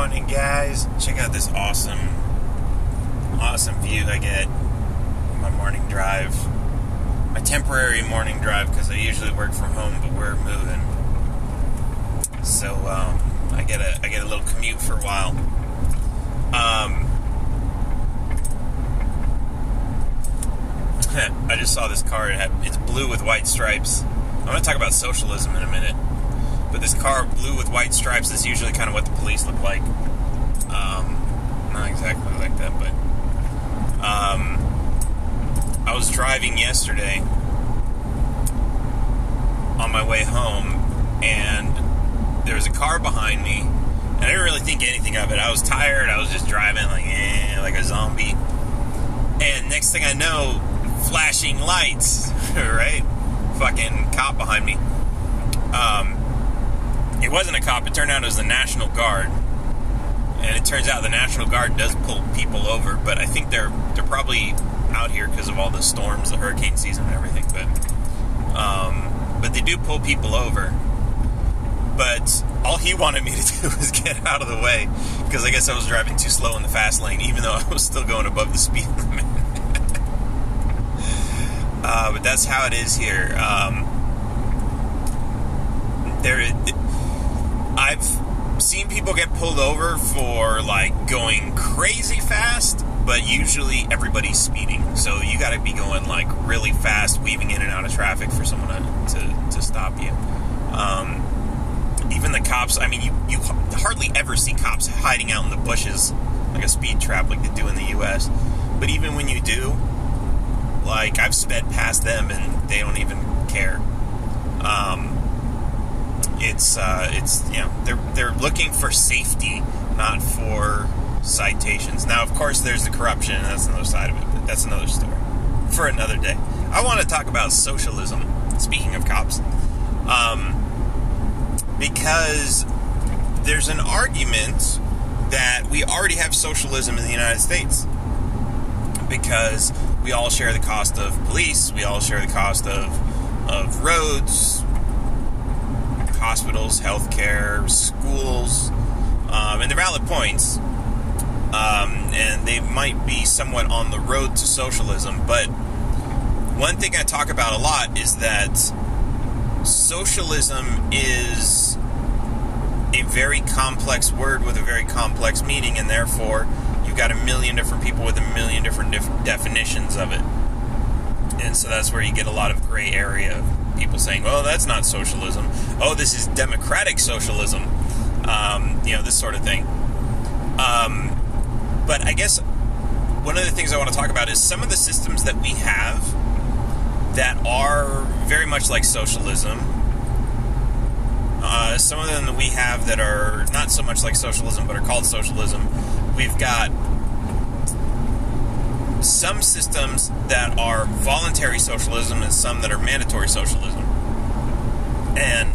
morning, guys. Check out this awesome view I get on my morning drive. My temporary morning drive, because I usually work from home, but we're moving. So I get a little commute for a while. I just saw this car. It's blue with white stripes. I'm going to talk about socialism in a minute. But this car, blue with white stripes, is usually kind of what the police look like. Not exactly like that, but I was driving yesterday on my way home, and there was a car behind me, and I didn't really think anything of it. I was tired. I was just driving like a zombie. And next thing I know, flashing lights, right? Fucking cop behind me. It wasn't a cop. It turned out it was the National Guard. And it turns out the National Guard does pull people over, but I think they're probably out here because of all the storms, the hurricane season and everything. But they do pull people over. But all he wanted me to do was get out of the way, because I guess I was driving too slow in the fast lane, even though I was still going above the speed limit. But that's how it is here. I've seen people get pulled over for like going crazy fast, but usually everybody's speeding. So you got to be going like really fast, weaving in and out of traffic for someone to stop you. Even the cops, I mean, you hardly ever see cops hiding out in the bushes like a speed trap like they do in the U.S. But even when you do, like, I've sped past them and they don't even care. It's you know, they're looking for safety, not for citations. Now, of course, there's the corruption, and that's another side of it, but that's another story for another day. I want to talk about socialism, speaking of cops, because there's an argument that we already have socialism in the United States, because we all share the cost of police, we all share the cost of roads, hospitals, healthcare, schools, and they're valid points, and they might be somewhat on the road to socialism. But one thing I talk about a lot is that socialism is a very complex word with a very complex meaning, and therefore you've got a million different people with a million different definitions of it. And so that's where you get a lot of gray area. People saying, "Oh, that's not socialism. Oh, this is democratic socialism." This sort of thing. But I guess one of the things I want to talk about is some of the systems that we have that are very much like socialism. Some of them that we have that are not so much like socialism, but are called socialism. We've got some systems that are voluntary socialism and some that are mandatory socialism. And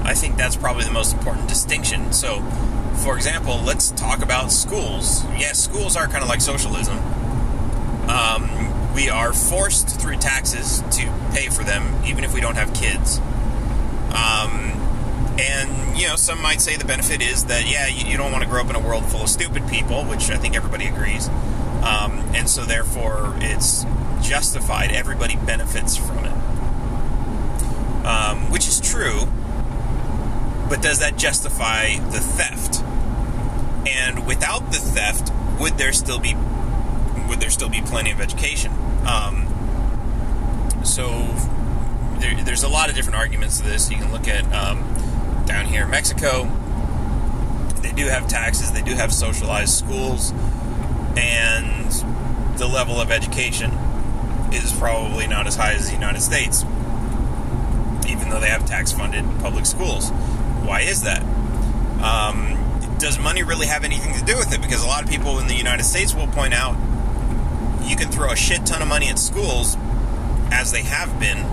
I think that's probably the most important distinction. So, for example, let's talk about schools. Yes, schools are kind of like socialism. We are forced through taxes to pay for them, even if we don't have kids. And, some might say the benefit is that, you don't want to grow up in a world full of stupid people, which I think everybody agrees. And so therefore it's justified. Everybody benefits from it. Which is true, but does that justify the theft? And without the theft, would there still be plenty of education? So there's a lot of different arguments to this. You can look at down here in Mexico, they do have taxes, they do have socialized schools, and the level of education is probably not as high as the United States, even though they have tax-funded public schools. Why is that? Does money really have anything to do with it? Because a lot of people in the United States will point out you can throw a shit ton of money at schools, as they have been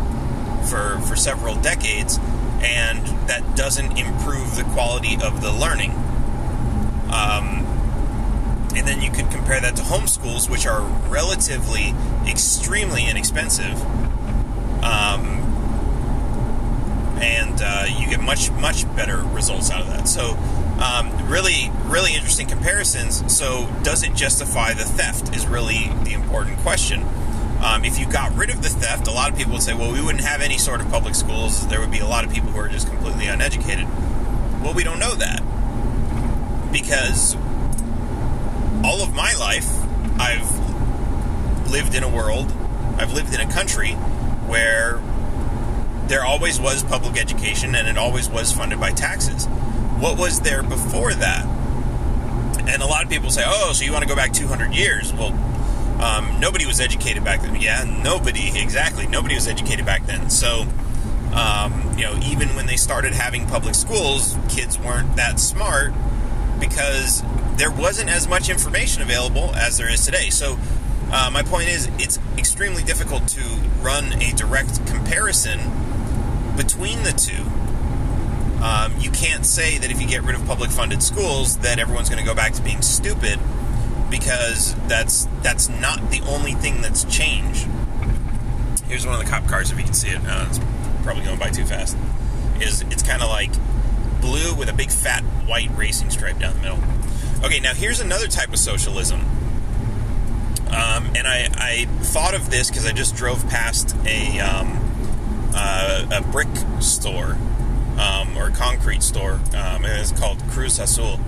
for several decades, and that doesn't improve the quality of the learning. And then you could compare that to homeschools, which are relatively extremely inexpensive, and you get much better results out of that. So Really interesting comparisons. So does it justify the theft is really the important question. If you got rid of the theft, a lot of people would say, well, we wouldn't have any sort of public schools. There would be a lot of people who are just completely uneducated. Well, we don't know that, because all of my life, I've lived in a country where there always was public education, and it always was funded by taxes. What was there before that? And a lot of people say, oh, so you want to go back 200 years? Well, nobody was educated back then. Yeah, nobody was educated back then. So, even when they started having public schools, kids weren't that smart because there wasn't as much information available as there is today. So, my point is, it's extremely difficult to run a direct comparison between the two. You can't say that if you get rid of public funded schools that everyone's going to go back to being stupid, because that's not the only thing that's changed. Here's one of the cop cars, if you can see it. It's probably going by too fast. It's kind of like blue with a big fat white racing stripe down the middle. Okay, now here's another type of socialism. And I thought of this because I just drove past a brick store, or a concrete store. It's called Cruz Azul.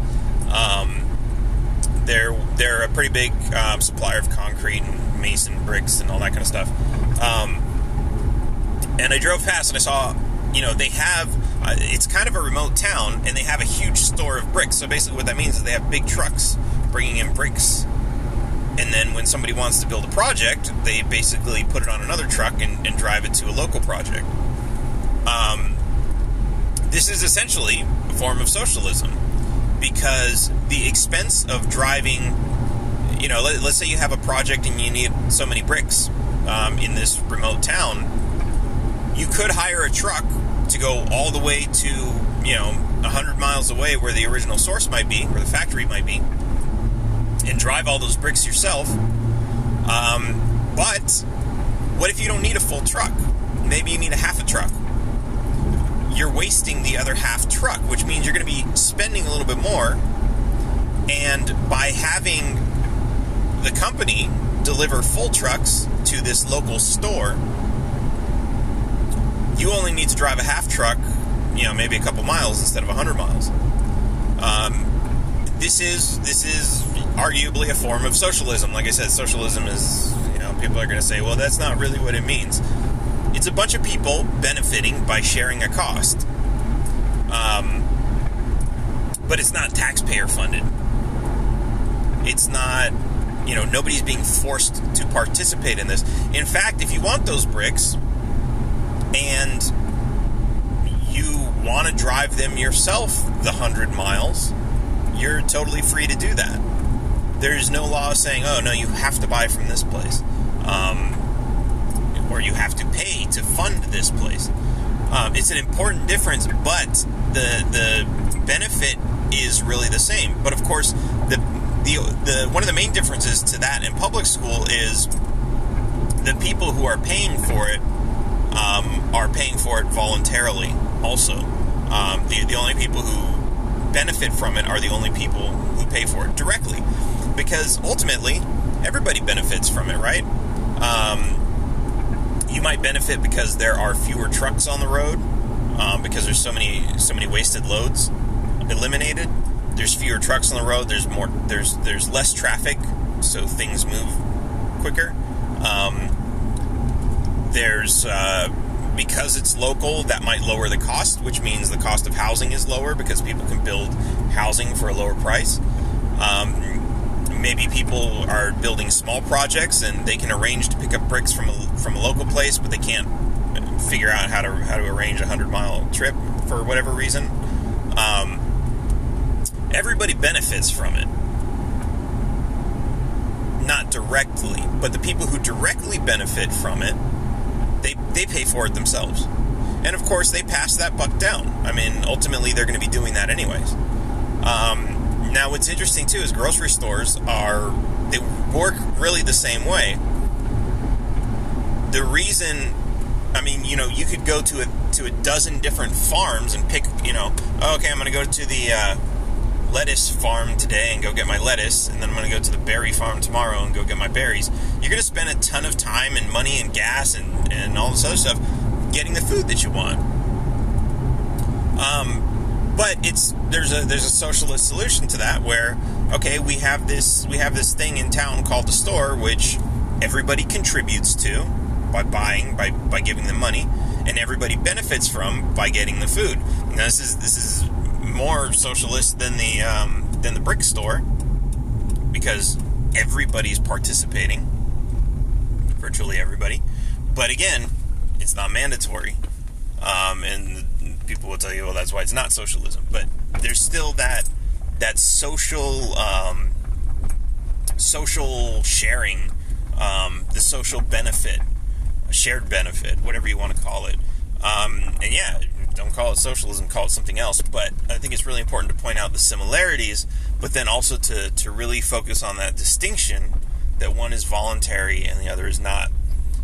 They're a pretty big supplier of concrete and mason bricks and all that kind of stuff. And I drove past and I saw, they have, it's kind of a remote town, and they have a huge store of bricks. So basically what that means is they have big trucks bringing in bricks. And then when somebody wants to build a project, they basically put it on another truck and drive it to a local project. This is essentially a form of socialism, because the expense of driving, let's say you have a project and you need so many bricks in this remote town, you could hire a truck to go all the way to, 100 miles away where the original source might be, where the factory might be, and drive all those bricks yourself. But what if you don't need a full truck? Maybe you need a half a truck. You're wasting the other half truck, which means you're going to be spending a little bit more. And by having the company deliver full trucks to this local store, you only need to drive a half truck, maybe a couple miles instead of 100 miles. This is arguably a form of socialism. Like I said, socialism is, people are going to say, well, that's not really what it means. It's a bunch of people benefiting by sharing a cost. But it's not taxpayer funded. It's not, nobody's being forced to participate in this. In fact, if you want those bricks and you want to drive them yourself the 100 miles, you're totally free to do that. There's no law saying, oh, no, you have to buy from this place. Or you have to pay to fund this place. It's an important difference, but the benefit is really the same. But of course, the one of the main differences to that in public school is the people who are paying for it are paying for it voluntarily also. The only people who benefit from it are the only people who pay for it directly, because ultimately everybody benefits from it, right? You might benefit because there are fewer trucks on the road, because there's so many wasted loads eliminated. There's fewer trucks on the road. There's less traffic, so things move quicker. Because it's local, that might lower the cost, which means the cost of housing is lower because people can build housing for a lower price. Maybe people are building small projects and they can arrange to pick up bricks from a local place, but they can't figure out how to arrange a 100-mile trip for whatever reason. Everybody benefits from it. Not directly, but the people who directly benefit from it, they pay for it themselves. And of course, they pass that buck down. I mean, ultimately, they're going to be doing that anyways. Now, what's interesting, too, is grocery stores they work really the same way. The reason, you could go to a dozen different farms and pick, okay, I'm going to go to the lettuce farm today and go get my lettuce, and then I'm going to go to the berry farm tomorrow and go get my berries, you're going to spend a ton of time and money and gas and all this other stuff getting the food that you want. But there's a socialist solution to that, where, okay, we have this thing in town called the store, which everybody contributes to by buying, by giving them money, and everybody benefits from by getting the food. Now, this is more socialist than the brick store, because everybody's participating, virtually everybody. But again, it's not mandatory, and people will tell you, well, that's why it's not socialism. But there's still that social sharing, the social benefit, shared benefit, whatever you want to call it. And yeah, don't call it socialism, call it something else. But I think it's really important to point out the similarities, but then also to really focus on that distinction, that one is voluntary and the other is not.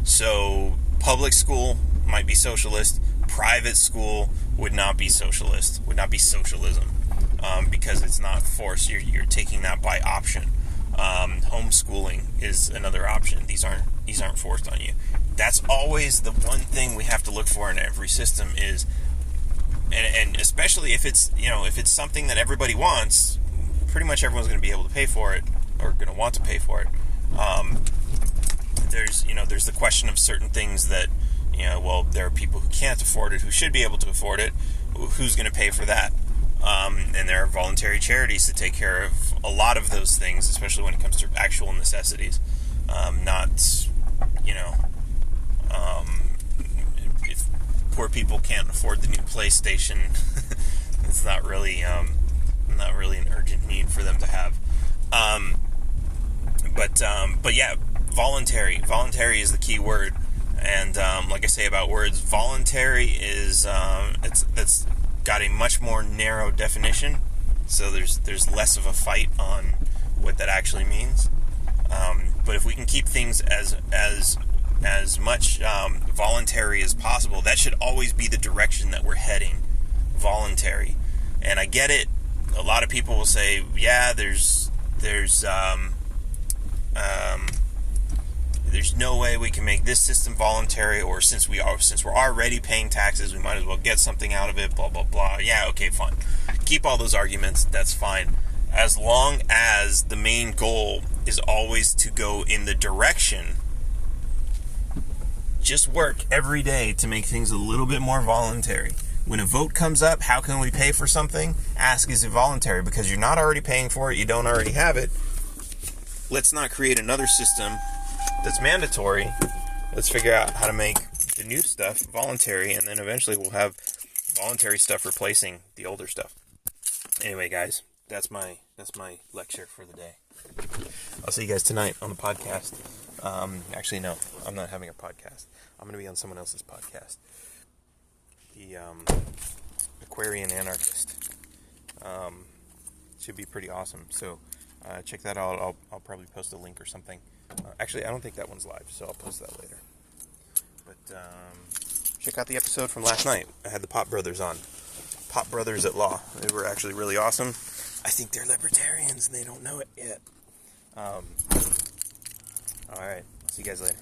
So public school might be socialist, private school would not be socialist, would not be socialism, because it's not forced. You're taking that by option. Homeschooling is another option. These aren't forced on you. That's always the one thing we have to look for in every system is, and especially if it's something that everybody wants, pretty much everyone's going to be able to pay for it, or going to want to pay for it. There's the question of certain things that, well, there are people who can't afford it, who should be able to afford it. Who's going to pay for that? And there are voluntary charities to take care of a lot of those things, especially when it comes to actual necessities. If poor people can't afford the new PlayStation, it's not really an urgent need for them to have. But yeah, voluntary. Voluntary is the key word. And like I say about words, voluntary is that's got a much more narrow definition. So there's less of a fight on what that actually means. But if we can keep things as much voluntary as possible, that should always be the direction that we're heading. Voluntary. And I get it. A lot of people will say, yeah, there's no way we can make this system voluntary, or since we're already paying taxes, we might as well get something out of it, blah, blah, blah. Yeah, okay, fine. Keep all those arguments, that's fine. As long as the main goal is always to go in the direction, just work every day to make things a little bit more voluntary. When a vote comes up, how can we pay for something? Ask, is it voluntary? Because you're not already paying for it, you don't already have it. Let's not create another system that's mandatory. Let's figure out how to make the new stuff voluntary, and then eventually we'll have voluntary stuff replacing the older stuff. Anyway, guys, that's my lecture for the day. I'll see you guys tonight on the podcast. Actually, no, I'm not having a podcast. I'm going to be on someone else's podcast. The Aquarian Anarchist. Should be pretty awesome. So check that out. I'll probably post a link or something. Actually, I don't think that one's live, so I'll post that later. But check out the episode from last night. I had the Pop Brothers on. Pop Brothers at Law. They were actually really awesome. I think they're libertarians and they don't know it yet. Alright, I'll see you guys later.